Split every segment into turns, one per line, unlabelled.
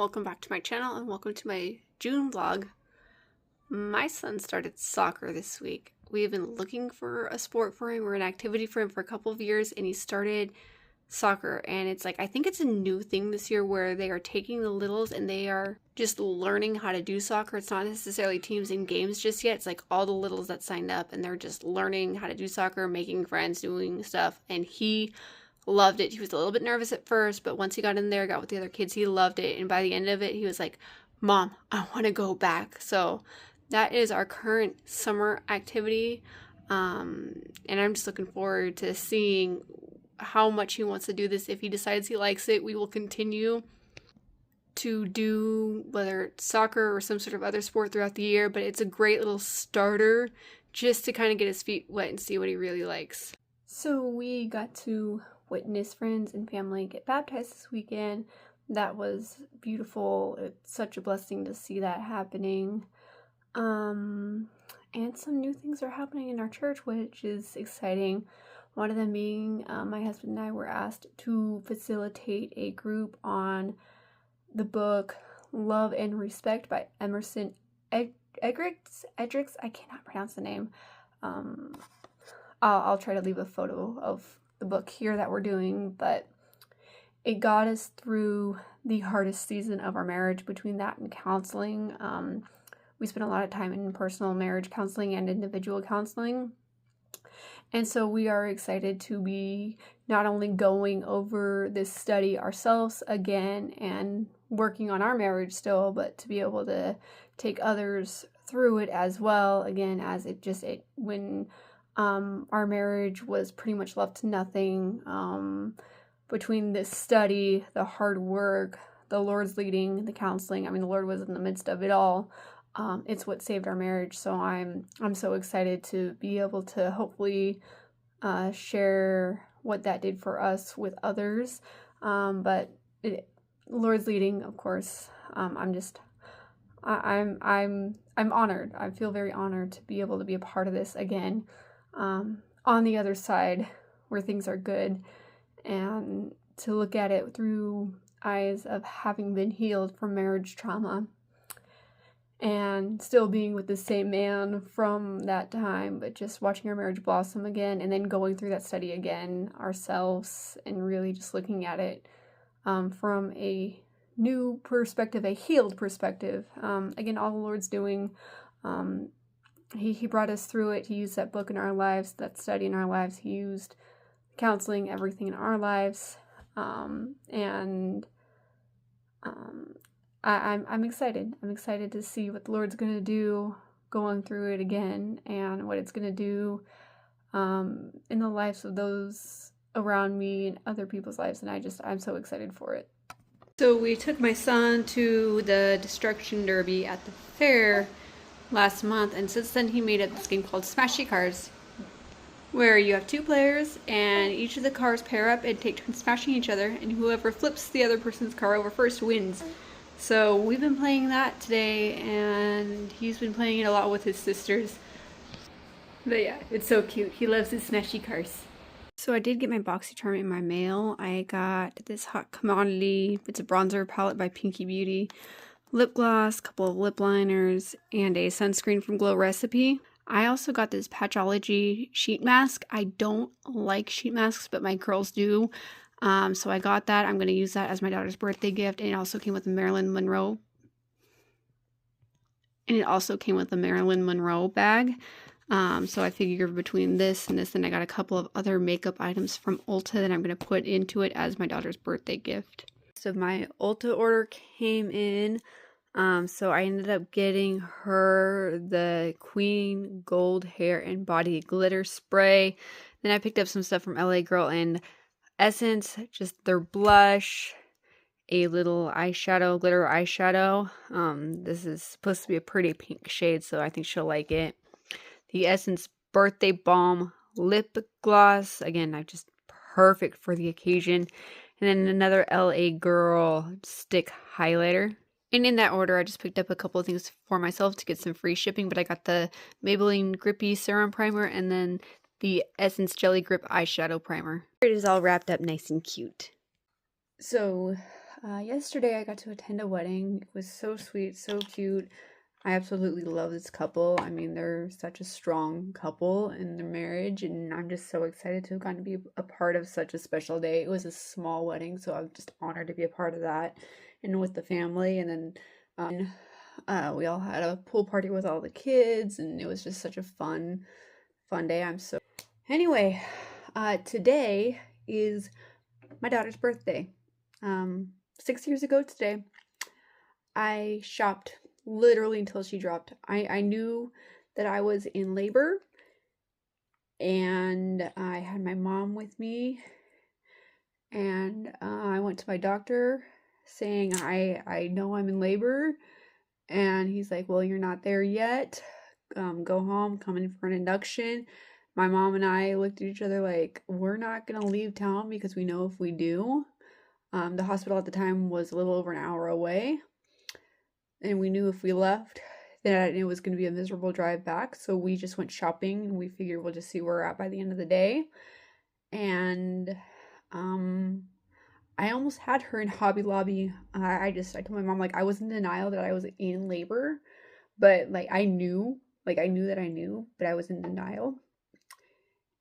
welcome back to my channel and welcome to my June vlog. My son started soccer this week. We have been looking for a sport for him or an activity for him for a couple of years, and he started soccer. And it's like, I think it's a new thing this year where they are taking the littles and they are just learning how to do soccer. It's not necessarily teams and games just yet. It's like all the littles that signed up and they're just learning how to do soccer, making friends, doing stuff. And he loved it. He was a little bit nervous at first, but once he got in there, got with the other kids, he loved it. And by the end of it, he was like, Mom, I want to go back. So that is our current summer activity. And I'm just looking forward to seeing how much he wants to do this. If he decides he likes it, we will continue to do whether it's soccer or some sort of other sport throughout the year. But it's a great little starter just to kind of get his feet wet and see what he really likes. So we got to witness friends and family get baptized this weekend. That was beautiful. It's such a blessing to see that happening. And some new things are happening in our church, which is exciting. One of them being my husband and I were asked to facilitate a group on the book Love and Respect by Emerson Eggerichs. I cannot pronounce the name. I'll try to leave a photo of the book here that we're doing, but it got us through the hardest season of our marriage between that and counseling. We spent a lot of time in personal marriage counseling and individual counseling. And so we are excited to be not only going over this study ourselves again and working on our marriage still, but to be able to take others through it as well, again, as when our marriage was pretty much left to nothing. Between this study, the hard work, the Lord's leading, the counseling, the Lord was in the midst of it all. It's what saved our marriage. So I'm so excited to be able to hopefully share what that did for us with others. But Lord's leading, of course. I'm honored. I feel very honored to be able to be a part of this again. On the other side where things are good, and to look at it through eyes of having been healed from marriage trauma and still being with the same man from that time, but just watching our marriage blossom again and then going through that study again ourselves and really just looking at it from a new perspective, a healed perspective. Again, all the Lord's doing. He brought us through it. He used that book in our lives, that study in our lives. He used counseling, everything in our lives. I'm excited. I'm excited to see what the Lord's going to do going through it again and what it's going to do in the lives of those around me and other people's lives. And I'm so excited for it. So we took my son to the Destruction Derby at the fair last month, and since then he made up this game called Smashy Cars, where you have two players and each of the cars pair up and take turns smashing each other, and whoever flips the other person's car over first wins. So we've been playing that today, and he's been playing it a lot with his sisters. But yeah, it's so cute. He loves his Smashy Cars. So I did get my BoxyCharm in my mail. I got this Hot Commodity. It's a bronzer palette by Pinky Beauty. Lip gloss, a couple of lip liners, and a sunscreen from Glow Recipe. I also got this Patchology sheet mask. I don't like sheet masks, but my girls do. So I got that. I'm going to use that as my daughter's birthday gift. And it also came with a Marilyn Monroe. Bag. So I figured between this and this, and I got a couple of other makeup items from Ulta that I'm going to put into it as my daughter's birthday gift. So my Ulta order came in. So I ended up getting her the Queen Gold Hair and Body Glitter Spray. Then I picked up some stuff from LA Girl and Essence, just their blush, a little eyeshadow, glitter eyeshadow. This is supposed to be a pretty pink shade, so I think she'll like it. The Essence Birthday Balm Lip Gloss. Again, just perfect for the occasion. And then another LA Girl stick highlighter. And in that order, I just picked up a couple of things for myself to get some free shipping. But I got the Maybelline Grippy Serum Primer and then the Essence Jelly Grip Eyeshadow Primer. It is all wrapped up nice and cute. So Yesterday I got to attend a wedding. It was so sweet, so cute. I absolutely love this couple. I mean, they're such a strong couple in their marriage, and I'm just so excited to have gotten to be a part of such a special day. It was a small wedding, so I'm just honored to be a part of that and with the family. And then we all had a pool party with all the kids, and it was just such a fun day. Anyway, today is my daughter's birthday. 6 years ago today, I shopped literally until she dropped. I knew that I was in labor, and I had my mom with me, and I went to my doctor saying, I know I'm in labor, and he's like, well, you're not there yet. Go home, come in for an induction. My mom and I looked at each other like, we're not gonna leave town because we know if we do, the hospital at the time was a little over an hour away, and we knew if we left that it was going to be a miserable drive back. So we just went shopping, and we figured we'll just see where we're at by the end of the day. And I almost had her in Hobby Lobby. I told my mom, like, I was in denial that I was in labor, but like I knew that I knew, but I was in denial.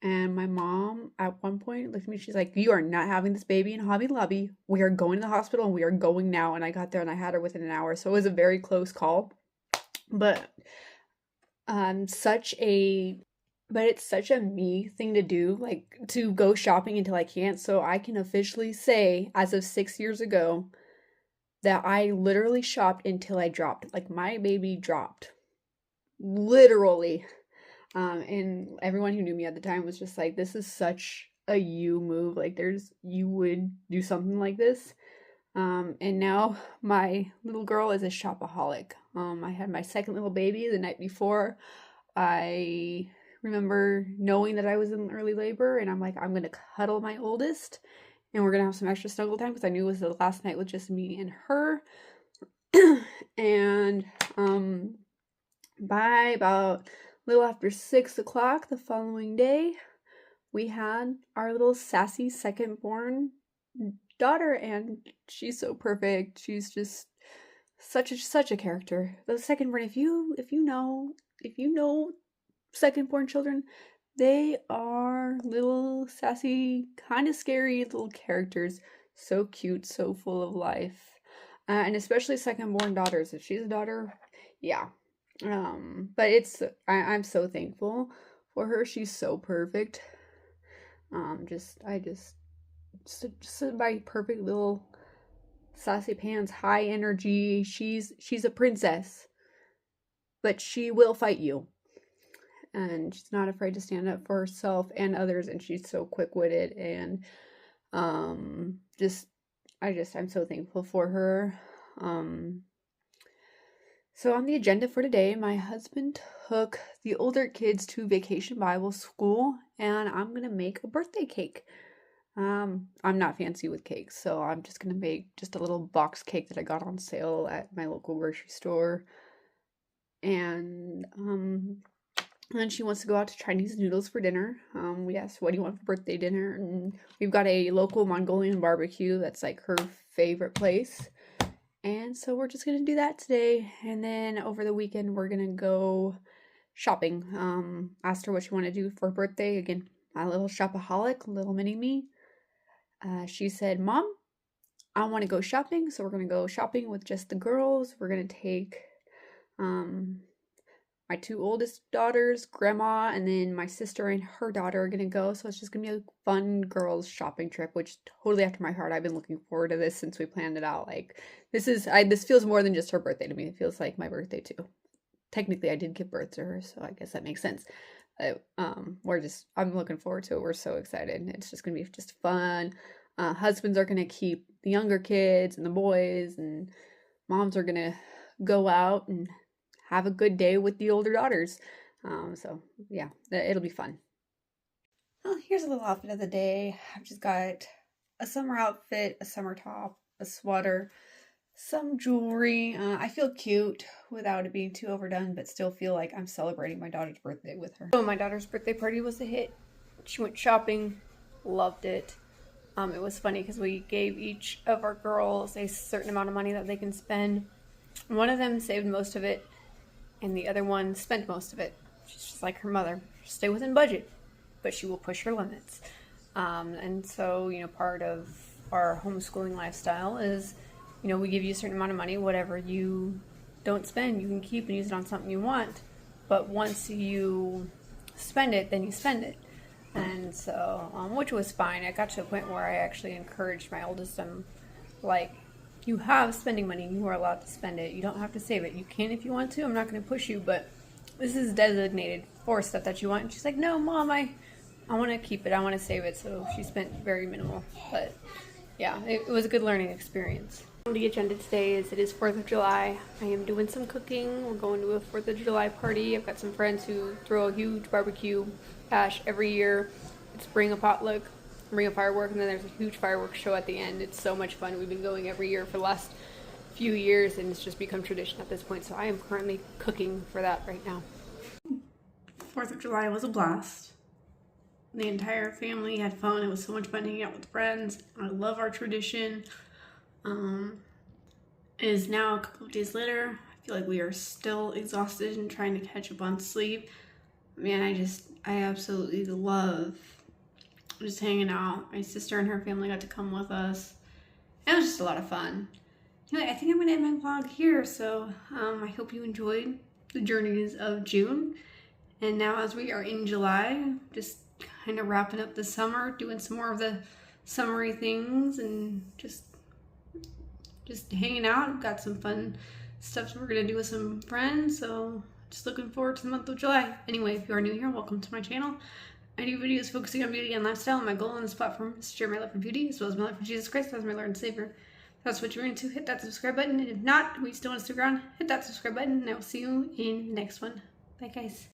And my mom at one point looked at me, she's like, you are not having this baby in Hobby Lobby. We are going to the hospital, and we are going now. And I got there and I had her within an hour. So it was a very close call. But it's such a me thing to do, like to go shopping until I can't. So I can officially say, as of 6 years ago, that I literally shopped until I dropped. Like my baby dropped. Literally. And everyone who knew me at the time was just like, this is such a you move. Like you would do something like this. And now my little girl is a shopaholic. I had my second little baby the night before. I remember knowing that I was in early labor, and I'm like, I'm going to cuddle my oldest, and we're going to have some extra snuggle time because I knew it was the last night with just me and her. And, by about a little after 6 o'clock the following day, we had our little sassy second-born daughter, and she's so perfect. She's just such a character. The second-born, if you know second-born children, they are little sassy, kind of scary little characters. So cute, so full of life, and especially second-born daughters. If she's a daughter, yeah. But I'm so thankful for her. She's so perfect. Just my perfect little sassy pants, high energy. She's a princess, but she will fight you, and she's not afraid to stand up for herself and others. And she's so quick-witted, and I'm so thankful for her. So on the agenda for today, my husband took the older kids to Vacation Bible School, and I'm going to make a birthday cake. I'm not fancy with cakes, so I'm just going to make just a little box cake that I got on sale at my local grocery store. And then she wants to go out to Chinese noodles for dinner. We asked, what do you want for birthday dinner? And we've got a local Mongolian barbecue that's like her favorite place. And so we're just going to do that today. And then over the weekend, we're going to go shopping. Asked her what she wanted to do for her birthday. Again, my little shopaholic, little mini me. She said, Mom, I want to go shopping. So we're going to go shopping with just the girls. We're going to take my two oldest daughters, grandma, and then my sister and her daughter are going to go. So it's just going to be a fun girls shopping trip, which totally after my heart. I've been looking forward to this since we planned it out. Like this feels more than just her birthday to me. It feels like my birthday too. Technically I did give birth to her, so I guess that makes sense. I'm looking forward to it. We're so excited. It's just going to be just fun. Husbands are going to keep the younger kids and the boys, and moms are going to go out and have a good day with the older daughters. So yeah, it'll be fun. Well, here's a little outfit of the day. I've just got a summer outfit, a summer top, a sweater, some jewelry. I feel cute without it being too overdone, but still feel like I'm celebrating my daughter's birthday with her. So my daughter's birthday party was a hit. She went shopping, loved it. It was funny because we gave each of our girls a certain amount of money that they can spend. One of them saved most of it, and the other one spent most of it. She's just like her mother. She'll stay within budget, but she will push her limits. And so, part of our homeschooling lifestyle is, we give you a certain amount of money. Whatever you don't spend, you can keep and use it on something you want. But once you spend it, then you spend it. And so, which was fine. I got to a point where I actually encouraged my oldest. I'm like, you have spending money. You are allowed to spend it. You don't have to save it. You can if you want to. I'm not going to push you, but this is designated for stuff that you want. And she's like, no, Mom, I want to keep it. I want to save it. So she spent very minimal. But yeah, it was a good learning experience. The agenda today is it is 4th of July. I am doing some cooking. We're going to a 4th of July party. I've got some friends who throw a huge barbecue bash every year. It's bring a potluck, bring a firework, and then there's a huge fireworks show at the end. It's so much fun. We've been going every year for the last few years, and it's just become tradition at this point. So I am currently cooking for that right now. 4th of July was a blast. The entire family had fun. It was so much fun hanging out with friends. I love our tradition. It is now a couple of days later. I feel like we are still exhausted and trying to catch up on sleep. Man, I absolutely love just hanging out. My sister and her family got to come with us. It was just a lot of fun. Anyway, I think I'm going to end my vlog here. So I hope you enjoyed the journeys of June. And now as we are in July, just kind of wrapping up the summer, doing some more of the summery things and just hanging out. Got some fun stuff we're going to do with some friends. So just looking forward to the month of July. Anyway, if you are new here, welcome to my channel. I do videos focusing on beauty and lifestyle, and my goal on this platform is to share my love for beauty as well as my love for Jesus Christ as my Lord and Savior. If that's what you're into, hit that subscribe button. And if not, we still want to stick around, hit that subscribe button, and I will see you in the next one. Bye, guys.